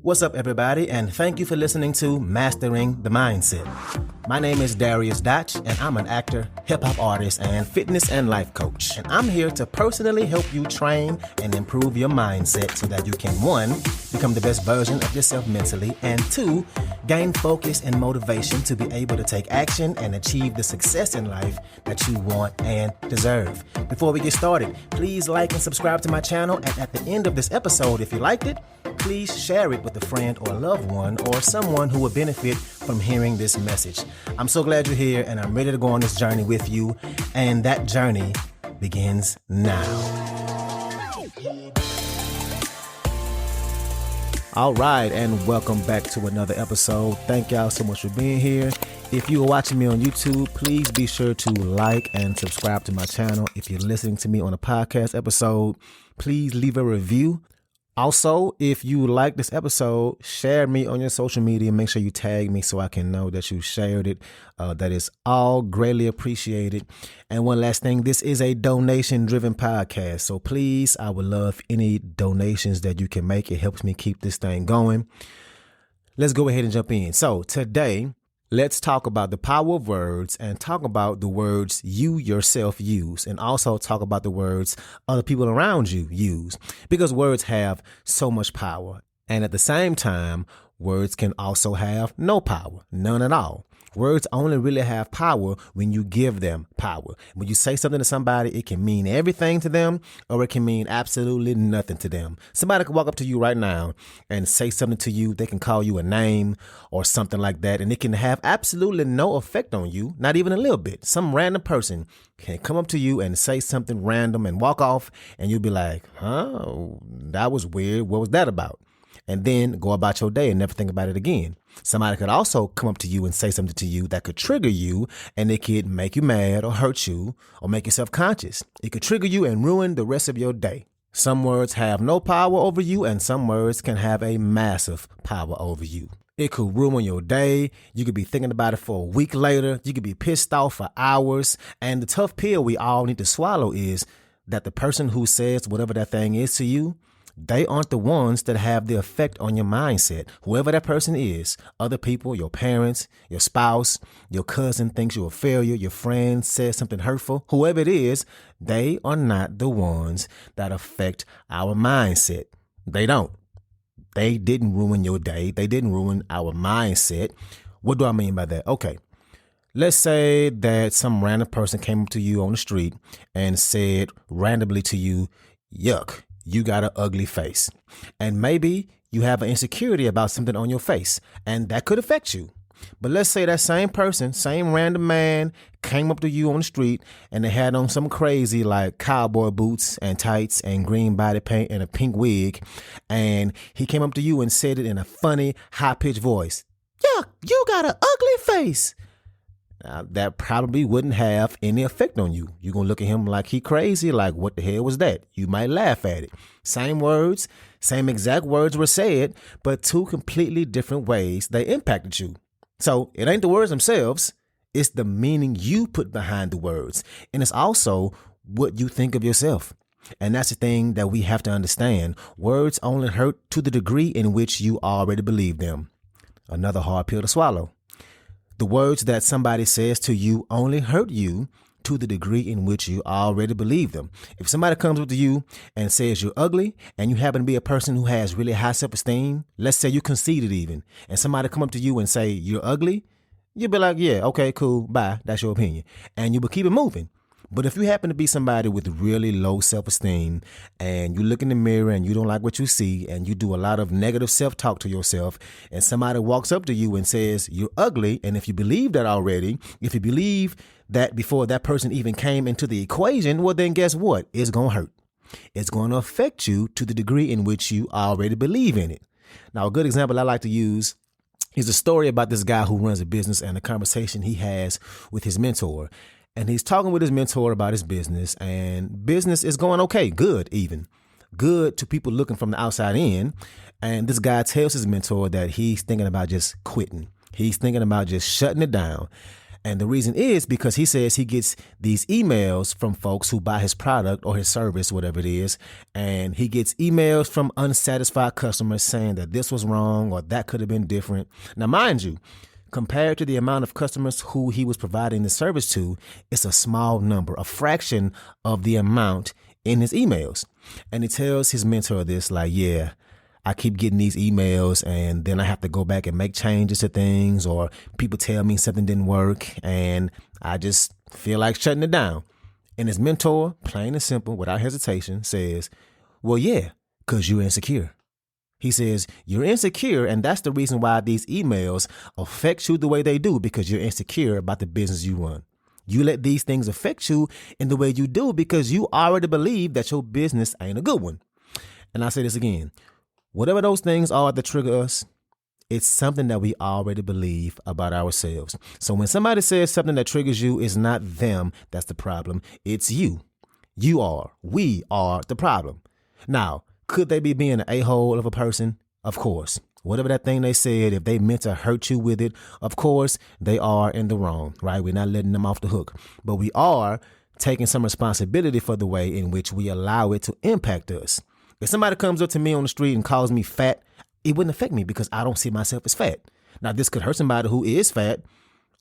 What's up, everybody, and thank you for listening to Mastering the Mindset. My name is Dariusdotch, and I'm an actor, hip-hop artist, and fitness and life coach. And I'm here to personally help you train and improve your mindset so that you can, 1, become the best version of yourself mentally, and 2, gain focus and motivation to be able to take action and achieve the success in life that you want and deserve. Before we get started, please like and subscribe to my channel, and at the end of this episode, if you liked it, please share it with a friend or loved one or someone who would benefit from hearing this message. I'm so glad you're here, and I'm ready to go on this journey with you, and that journey begins now. All right, and welcome back to another episode. Thank y'all so much for being here. If you are watching me on YouTube, please be sure to like and subscribe to my channel. If you're listening to me on a podcast episode, please leave a review. Also, if you like this episode, share me on your social media. Make sure you tag me so I can know that you shared it. That is all greatly appreciated. And one last thing, this is a donation-driven podcast. So please, I would love any donations that you can make. It helps me keep this thing going. Let's go ahead and jump in. So today, let's talk about the power of words and talk about the words you yourself use, and also talk about the words other people around you use, because words have so much power. And at the same time, words can also have no power, none at all. Words only really have power when you give them power. When you say something to somebody, it can mean everything to them, or it can mean absolutely nothing to them. Somebody can walk up to you right now and say something to you. They can call you a name or something like that, and it can have absolutely no effect on you, not even a little bit. Some random person can come up to you and say something random and walk off, and you'll be like, that was weird. What was that about? And then go about your day and never think about it again. Somebody could also come up to you and say something to you that could trigger you, and it could make you mad or hurt you or make you self-conscious. It could trigger you and ruin the rest of your day. Some words have no power over you, and some words can have a massive power over you. It could ruin your day. You could be thinking about it for a week later. You could be pissed off for hours. And the tough pill we all need to swallow is that the person who says whatever that thing is to you, they aren't the ones that have the effect on your mindset. Whoever that person is, other people, your parents, your spouse, your cousin thinks you're a failure, your friend says something hurtful, whoever it is, they are not the ones that affect our mindset. They don't. They didn't ruin your day. They didn't ruin our mindset. What do I mean by that? Okay. Let's say that some random person came up to you on the street and said randomly to you, yuck, you got an ugly face. And maybe you have an insecurity about something on your face, and that could affect you. But let's say that same person, same random man came up to you on the street and they had on some crazy like cowboy boots and tights and green body paint and a pink wig. And he came up to you and said it in a funny, high-pitched voice. Yuck, you got an ugly face. Now, that probably wouldn't have any effect on you. You're going to look at him like he crazy, like what the hell was that? You might laugh at it. Same words, same exact words were said, but two completely different ways they impacted you. So it ain't the words themselves, it's the meaning you put behind the words. And it's also what you think of yourself. And that's the thing that we have to understand. Words only hurt to the degree in which you already believe them. Another hard pill to swallow. The words that somebody says to you only hurt you to the degree in which you already believe them. If somebody comes up to you and says you're ugly, and you happen to be a person who has really high self-esteem, let's say you conceited even, and somebody come up to you and say you're ugly, you'll be like, yeah, okay, cool, bye, that's your opinion. And you will keep it moving. But if you happen to be somebody with really low self-esteem, and you look in the mirror and you don't like what you see, and you do a lot of negative self-talk to yourself, and somebody walks up to you and says you're ugly, and if you believe that already, if you believe that before that person even came into the equation, well, then guess what? It's going to hurt. It's going to affect you to the degree in which you already believe in it. Now, a good example I like to use is a story about this guy who runs a business and the conversation he has with his mentor. And he's talking with his mentor about his business, and business is going okay, good even. Good to people looking from the outside in. And this guy tells his mentor that he's thinking about just quitting. He's thinking about just shutting it down. And the reason is because he says he gets these emails from folks who buy his product or his service, whatever it is. And he gets emails from unsatisfied customers saying that this was wrong or that could have been different. Now, mind you, compared to the amount of customers who he was providing the service to, it's a small number, a fraction of the amount in his emails. And he tells his mentor this, like, yeah, I keep getting these emails and then I have to go back and make changes to things, or people tell me something didn't work and I just feel like shutting it down. And his mentor, plain and simple, without hesitation, says, well, yeah, because you're insecure. He says, you're insecure, and that's the reason why these emails affect you the way they do, because you're insecure about the business you run. You let these things affect you in the way you do because you already believe that your business ain't a good one. And I say this again. Whatever those things are that trigger us, it's something that we already believe about ourselves. So when somebody says something that triggers you, it's not them that's the problem. It's you. We are the problem. Now, could they be being an a-hole of a person? Of course. Whatever that thing they said, if they meant to hurt you with it, of course, they are in the wrong, right? We're not letting them off the hook. But we are taking some responsibility for the way in which we allow it to impact us. If somebody comes up to me on the street and calls me fat, it wouldn't affect me because I don't see myself as fat. Now, this could hurt somebody who is fat,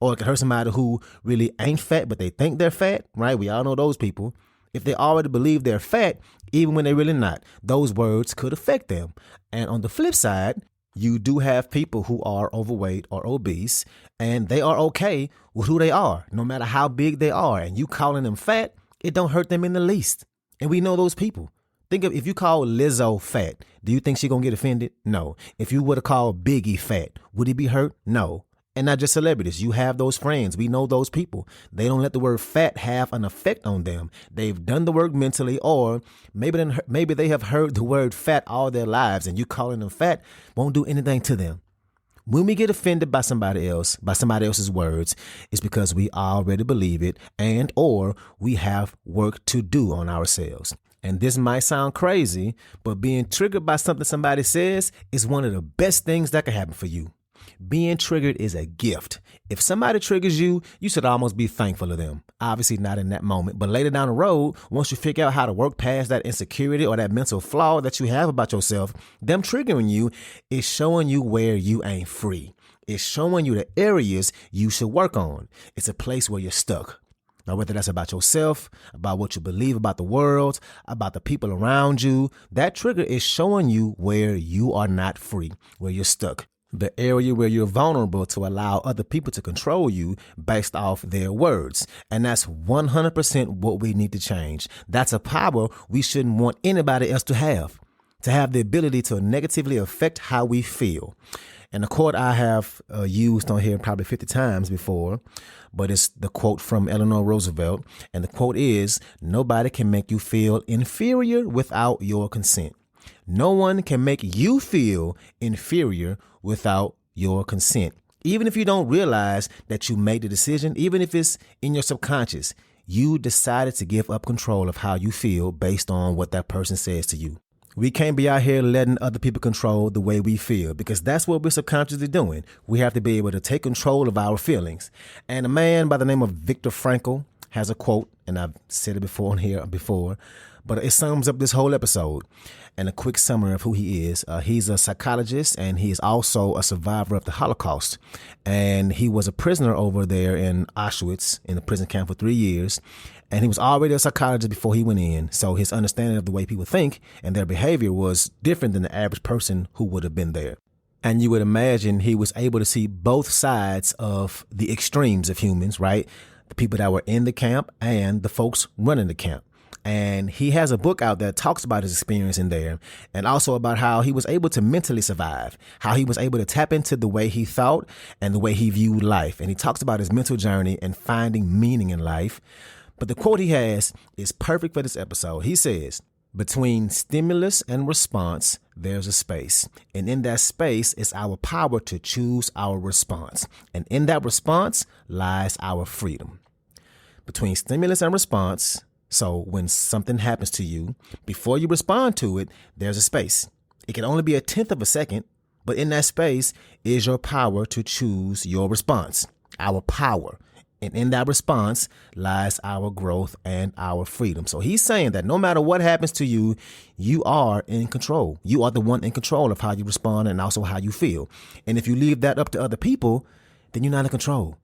or it could hurt somebody who really ain't fat, but they think they're fat, right? We all know those people. If they already believe they're fat, even when they're really not, those words could affect them. And on the flip side, you do have people who are overweight or obese, and they are okay with who they are, no matter how big they are. And you calling them fat, it don't hurt them in the least. And we know those people. Think of if you call Lizzo fat, do you think she's going to get offended? No. If you were to call Biggie fat, would he be hurt? No. And not just celebrities. You have those friends. We know those people. They don't let the word fat have an effect on them. They've done the work mentally, or maybe they have heard the word fat all their lives, and you calling them fat won't do anything to them. When we get offended by somebody else's words, it's because we already believe it, and or we have work to do on ourselves. And this might sound crazy, but being triggered by something somebody says is one of the best things that can happen for you. Being triggered is a gift. If somebody triggers you, you should almost be thankful of them. Obviously not in that moment, but later down the road, once you figure out how to work past that insecurity or that mental flaw that you have about yourself, them triggering you is showing you where you ain't free. It's showing you the areas you should work on. It's a place where you're stuck. Now, whether that's about yourself, about what you believe about the world, about the people around you, that trigger is showing you where you are not free, where you're stuck. The area where you're vulnerable to allow other people to control you based off their words. And that's 100% what we need to change. That's a power we shouldn't want anybody else to have the ability to negatively affect how we feel. And the quote I have used on here probably 50 times before, but it's the quote from Eleanor Roosevelt. And the quote is, nobody can make you feel inferior without your consent. No one can make you feel inferior without your consent. Even if you don't realize that you made the decision, even if it's in your subconscious, you decided to give up control of how you feel based on what that person says to you. We can't be out here letting other people control the way we feel, because that's what we're subconsciously doing. We have to be able to take control of our feelings. And a man by the name of Viktor Frankl has a quote, and I've said it before on here before, but it sums up this whole episode. And a quick summary of who he is. He's a psychologist, and he is also a survivor of the Holocaust. And he was a prisoner over there in Auschwitz in the prison camp for 3 years. And he was already a psychologist before he went in. So his understanding of the way people think and their behavior was different than the average person who would have been there. And you would imagine he was able to see both sides of the extremes of humans, right? The people that were in the camp and the folks running the camp. And he has a book out that talks about his experience in there, and also about how he was able to mentally survive, how he was able to tap into the way he thought and the way he viewed life. And he talks about his mental journey and finding meaning in life. But the quote he has is perfect for this episode. He says, between stimulus and response, there's a space. And in that space is our power to choose our response. And in that response lies our freedom. Between stimulus and response, so when something happens to you, before you respond to it, there's a space. It can only be a tenth of a second, but in that space is your power to choose your response. Our power. And in that response lies our growth and our freedom. So he's saying that no matter what happens to you, you are in control. You are the one in control of how you respond and also how you feel. And if you leave that up to other people, then you're not in control.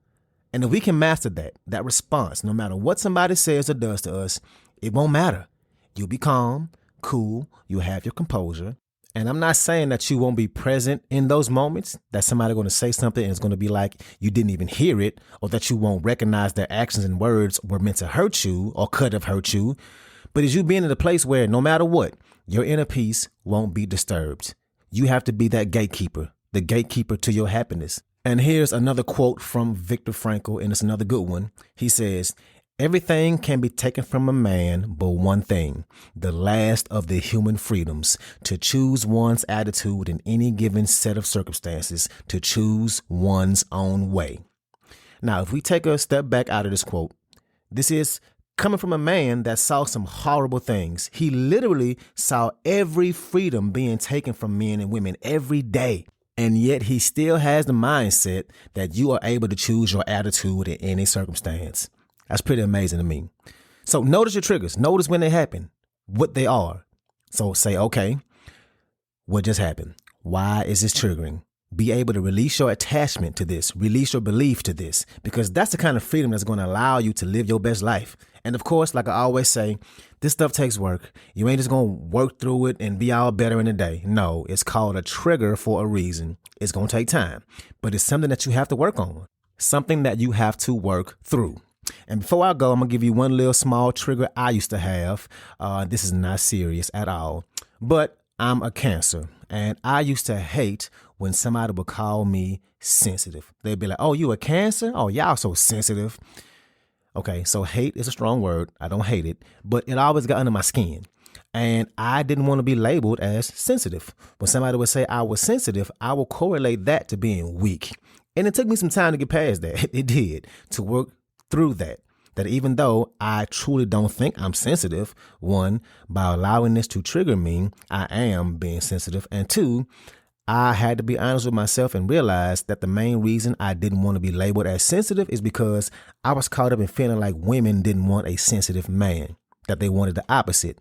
And if we can master that response, no matter what somebody says or does to us, it won't matter. You'll be calm, cool, you'll have your composure. And I'm not saying that you won't be present in those moments, that somebody going to say something and it's going to be like you didn't even hear it, or that you won't recognize their actions and words were meant to hurt you or could have hurt you. But as you being in a place where no matter what, your inner peace won't be disturbed. You have to be that gatekeeper, the gatekeeper to your happiness. And here's another quote from Viktor Frankl, and it's another good one. He says, "Everything can be taken from a man but one thing, the last of the human freedoms, to choose one's attitude in any given set of circumstances, to choose one's own way." Now, if we take a step back out of this quote, this is coming from a man that saw some horrible things. He literally saw every freedom being taken from men and women every day. And yet he still has the mindset that you are able to choose your attitude in any circumstance. That's pretty amazing to me. So notice your triggers. Notice when they happen, what they are. So say, okay, what just happened? Why is this triggering? Be able to release your attachment to this, release your belief to this, because that's the kind of freedom that's going to allow you to live your best life. And of course, like I always say, this stuff takes work. You ain't just going to work through it and be all better in a day. No, it's called a trigger for a reason. It's going to take time, but it's something that you have to work on, something that you have to work through. And before I go, I'm going to give you one little small trigger I used to have. This is not serious at all, but I'm a Cancer, and I used to hate when somebody would call me sensitive. They'd be like, "Oh, you a Cancer? Oh, y'all so sensitive." Okay, so hate is a strong word. I don't hate it, but it always got under my skin. And I didn't want to be labeled as sensitive. When somebody would say I was sensitive, I would correlate that to being weak. And it took me some time to get past that. It did, to work through that even though I truly don't think I'm sensitive, one, by allowing this to trigger me, I am being sensitive. And two, I had to be honest with myself and realize that the main reason I didn't want to be labeled as sensitive is because I was caught up in feeling like women didn't want a sensitive man, that they wanted the opposite.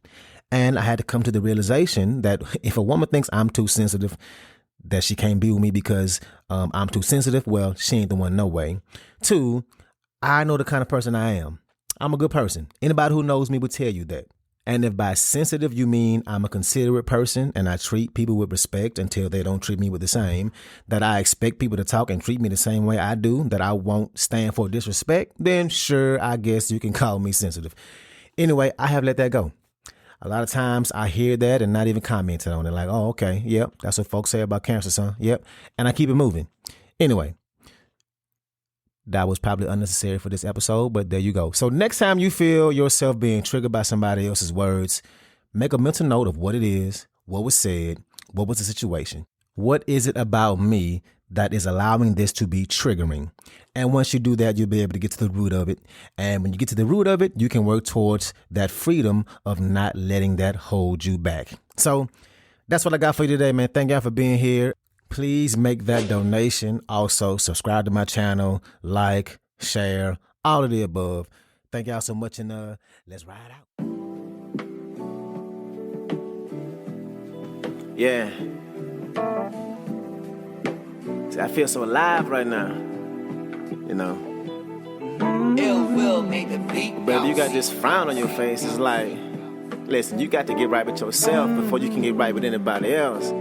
And I had to come to the realization that if a woman thinks I'm too sensitive, that she can't be with me because I'm too sensitive, well, she ain't the one, no way. Two, I know the kind of person I am. I'm a good person. Anybody who knows me would tell you that. And if by sensitive you mean I'm a considerate person and I treat people with respect until they don't treat me with the same, that I expect people to talk and treat me the same way I do, that I won't stand for disrespect, then sure, I guess you can call me sensitive. Anyway, I have let that go. A lot of times I hear that and not even commented on it. Like, oh, okay, yep, that's what folks say about Cancer, son. Yep. And I keep it moving. Anyway, that was probably unnecessary for this episode, but there you go. So next time you feel yourself being triggered by somebody else's words, make a mental note of what it is, what was said, what was the situation. What is it about me that is allowing this to be triggering? And once you do that, you'll be able to get to the root of it. And when you get to the root of it, you can work towards that freedom of not letting that hold you back. So that's what I got for you today, man. Thank y'all for being here. Please make that donation. Also, subscribe to my channel, like, share, all of the above. Thank y'all so much, and let's ride out. Yeah. See, I feel so alive right now. You know. Ill will make the beat. Brother, you got this frown on your face. It's like, listen, you got to get right with yourself before you can get right with anybody else.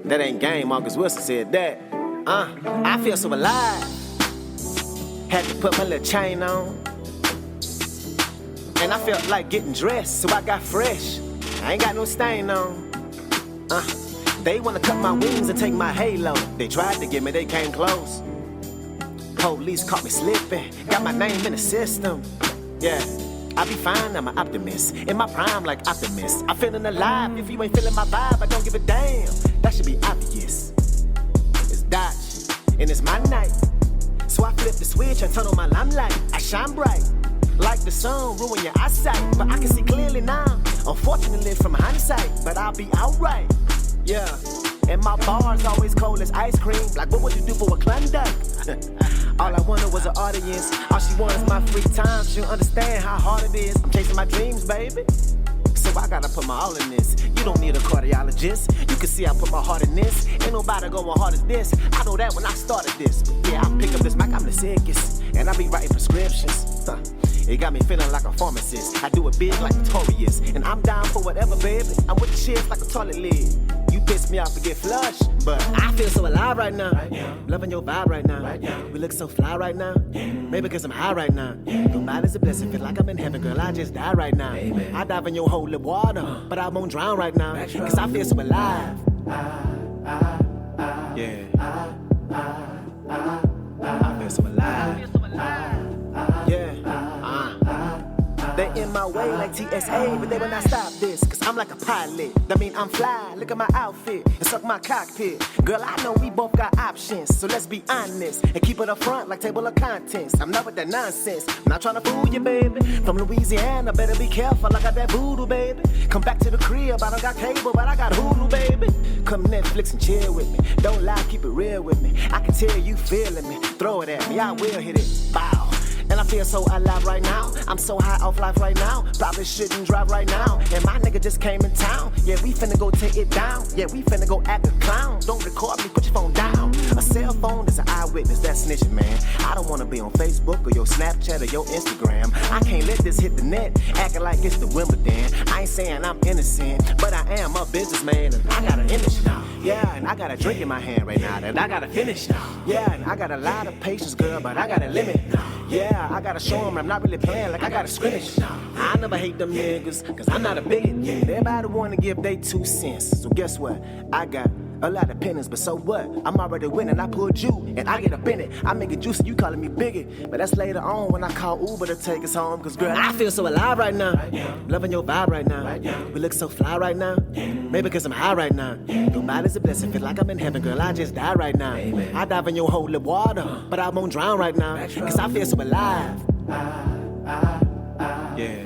That ain't game. Marcus Wilson said that. I feel so alive. Had to put my little chain on. And I felt like getting dressed, so I got fresh. I ain't got no stain on. They wanna cut my wings and take my halo. They tried to get me, they came close. Police caught me slipping, got my name in the system. Yeah, I be fine, I'm an optimist. In my prime like Optimist. I'm feeling alive, if you ain't feeling my vibe, I don't give a damn. That should be obvious. It's Dotch, and it's my night. So I flip the switch and turn on my limelight. I shine bright, like the sun, ruin your eyesight. But I can see clearly now, unfortunately from hindsight. But I'll be alright, yeah. And my bar's always cold as ice cream. Like what would you do for a Klondike? All I wanted was an audience. All she wants is my free time. She'll understand how hard it is. I'm chasing my dreams, baby. So I gotta put my all in this. You don't need a cardiologist. You can see I put my heart in this. Ain't nobody going hard as this. I know that when I started this. Yeah, I pick up this mic, I'm the sickest. And I be writing prescriptions. It got me feeling like a pharmacist. I do it big like Notorious. And I'm down for whatever, baby. I'm with the shit like a toilet lid. You piss me off and get flushed, but I feel so alive right now. Loving your vibe right now. We look so fly right now. Maybe cause I'm high right now. Nobody's a blessing, feel like I'm in heaven, girl. I just die right now. I dive in your holy water, but I won't drown right now. Cause I feel so alive. Yeah. I feel so alive. Yeah. They in my way like TSA, but they will not stop this. Cause I'm like a pilot. That mean I'm fly. Look at my outfit and suck my cockpit. Girl, I know we both got options, so let's be honest and keep it up front like table of contents. I'm not with that nonsense. I'm not trying to fool you, baby. From Louisiana, better be careful. I got that voodoo, baby. Come back to the crib. I don't got cable, but I got Hulu, baby. Come Netflix and chill with me. Don't lie, keep it real with me. I can tell you feeling me. Throw it at me, I will hit it. Bow. And I feel so alive right now. I'm so high off life right now. Probably shouldn't drive right now. And my nigga just came in town. Yeah, we finna go take it down. Yeah, we finna go act a clown. Don't record me, put your phone down. A cell phone is an eyewitness, that's snitching, man. I don't wanna be on Facebook or your Snapchat or your Instagram. I can't let this hit the net, acting like it's the Wimbledon. I ain't saying I'm innocent, but I am a businessman. And I got an image now. Yeah, and I got a drink in my hand right now that I gotta finish now. Yeah, and I got a lot of patience, girl, but I got a limit now. Yeah, I gotta show them I'm not really playing like I gotta scrimmage. I never hate them niggas, cause I'm not a bigot. Everybody wanna give they 2 cents. So guess what? I got a lot of pennies, but so what? I'm already winning, I pulled you, and I get up in it. I make it juicy, you calling me bigot. But that's later on when I call Uber to take us home. Cause girl, I feel so alive right now. Loving your vibe right now. We look so fly right now. Maybe cause I'm high right now. Nobody's a blessing, feel like I'm in heaven, girl. I just die right now. I dive in your holy water, but I won't drown right now. Cause I feel so alive. Yeah.